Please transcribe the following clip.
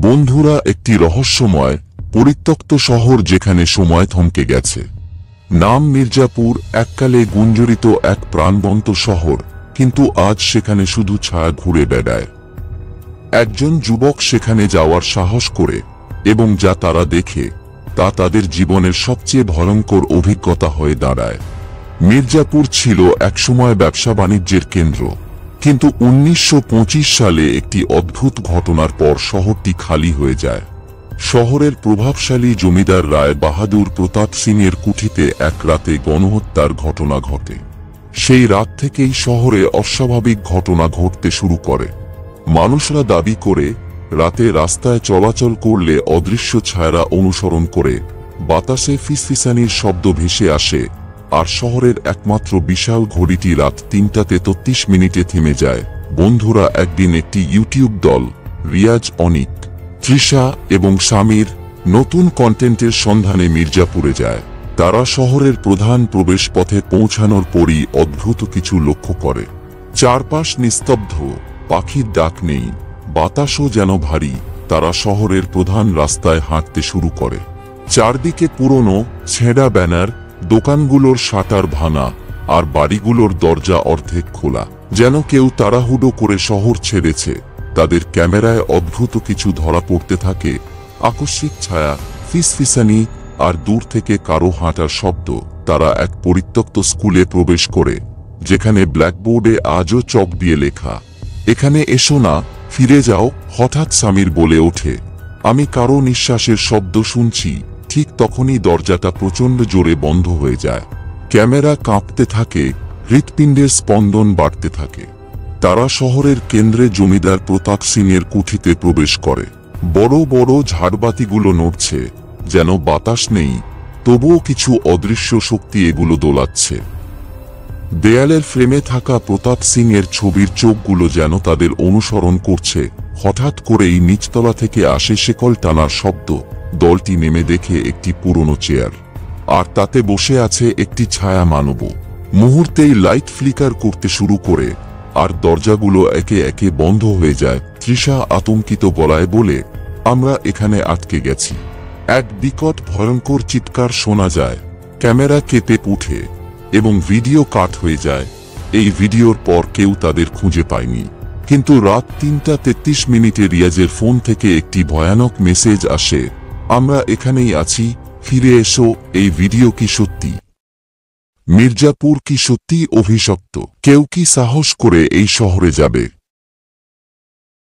বন্ধুরা, একটি রহস্যময় পরিত্যক্ত শহর যেখানে সময় থমকে গেছে। নাম মির্জাপুর, এককালে গুঞ্জরিত এক প্রাণবন্ত শহর, কিন্তু আজ সেখানে শুধু ছায়া ঘুরে বেড়ায়। একজন যুবক সেখানে যাওয়ার সাহস করে, এবং যা তারা দেখে তা তাদের জীবনের সবচেয়ে ভয়ঙ্কর অভিজ্ঞতা হয়ে দাঁড়ায়। মির্জাপুর ছিল একসময় ব্যবসা বাণিজ্যের কেন্দ্র, কিন্তু 1925 সালে একটি অদ্ভুত ঘটনার পর শহরটি খালি হয়ে যায়। শহরের প্রভাবশালী জমিদার রায় বাহাদুর প্রতাপ সিংয়ের কুঠিতে এক রাতে গণহত্যার ঘটনা ঘটে। সেই রাত থেকেই শহরে অস্বাভাবিক ঘটনা ঘটতে শুরু করে। মানুষরা দাবি করে রাতে রাস্তায় চলাচল করলে অদৃশ্য ছায়ারা অনুসরণ করে, বাতাসে ফিসফিসানির শব্দ ভেসে আসে, আর শহরের একমাত্র বিশাল ঘড়িটি রাত ৩টা ৩৩ থেমে যায়। বন্ধুরা, একদিন একটি ইউটিউব দল, রিয়াজ, অনিক, তৃষা এবং স্বামীর নতুন কন্টেন্টের সন্ধানে মির্জাপুরে যায়। তারা শহরের প্রধান প্রবেশ পথে পৌঁছানোর পরই অদ্ভুত কিছু লক্ষ্য করে। চারপাশ নিস্তব্ধ, পাখির ডাক নেই, বাতাসও যেন ভারী। তারা শহরের প্রধান রাস্তায় হাঁটতে শুরু করে। চারদিকে পুরনো ছেঁড়া ব্যানার, দোকানগুলোর শাটার ভাঙা, আর বাড়িগুলোর দরজা অর্ধেক খোলা, যেন কেউ তাড়াহুড়ো করে শহর ছেড়েছে। তাদের ক্যামেরায় অদ্ভুত কিছু ধরা পড়তে থাকে, আকস্মিক ছায়া, ফিসফিসানি, আর দূর থেকে কারো হাঁটার শব্দ। তারা এক পরিত্যক্ত স্কুলে প্রবেশ করে, যেখানে ব্ল্যাকবোর্ডে আজও চক দিয়ে লেখা, এখানে এসো না, ফিরে যাও। হঠাৎ সামির বলে ওঠে, আমি কারো নিঃশ্বাসের শব্দ শুনছি। ঠিক তখনই দরজাটা প্রচণ্ড জোরে বন্ধ হয়ে যায়। ক্যামেরা কাঁপতে থাকে, হৃৎপিণ্ডের স্পন্দন বাড়তে থাকে। তারা শহরের কেন্দ্রে জমিদার প্রতাপ সিংয়ের কুঠিতে প্রবেশ করে। বড় বড় ঝাড়বাতিগুলো নড়ছে, যেন বাতাস নেই, তবুও কিছু অদৃশ্য শক্তি এগুলো দোলাচ্ছে। দেয়ালের ফ্রেমে থাকা প্রতাপ সিংয়ের ছবির চোখগুলো যেন তাদের অনুসরণ করছে। হঠাৎ করেই নিচতলা থেকে আসে শেকল টানার শব্দ। দলটি নেমে দেখে একটি পুরনো চেয়ার, আর তাতে বসে আছে একটি ছায়া মানব। মুহূর্তেই লাইট ফ্লিকার করতে শুরু করে, আর দরজাগুলো একে একে বন্ধ হয়ে যায়। তৃষা আতঙ্কিত গলায় বলে, আমরা এখানে আটকে গেছি। এক বিকট ভয়ঙ্কর চিৎকার শোনা যায়। ক্যামেরা কেঁপে ওঠে এবং ভিডিও কাট হয়ে যায়। এই ভিডিওর পর কেউ তাদের খুঁজে পায়নি, কিন্তু রাত ৩টা ৩৩ রিয়াজের ফোন থেকে একটি ভয়ানক মেসেজ আসে, আমরা এখানেই আছি, ফিরে এসো। এই ভিডিও কি সত্যি? মির্জাপুর কি সত্যি অভিশপ্ত? কেউ কি সাহস করে এই শহরে যাবে?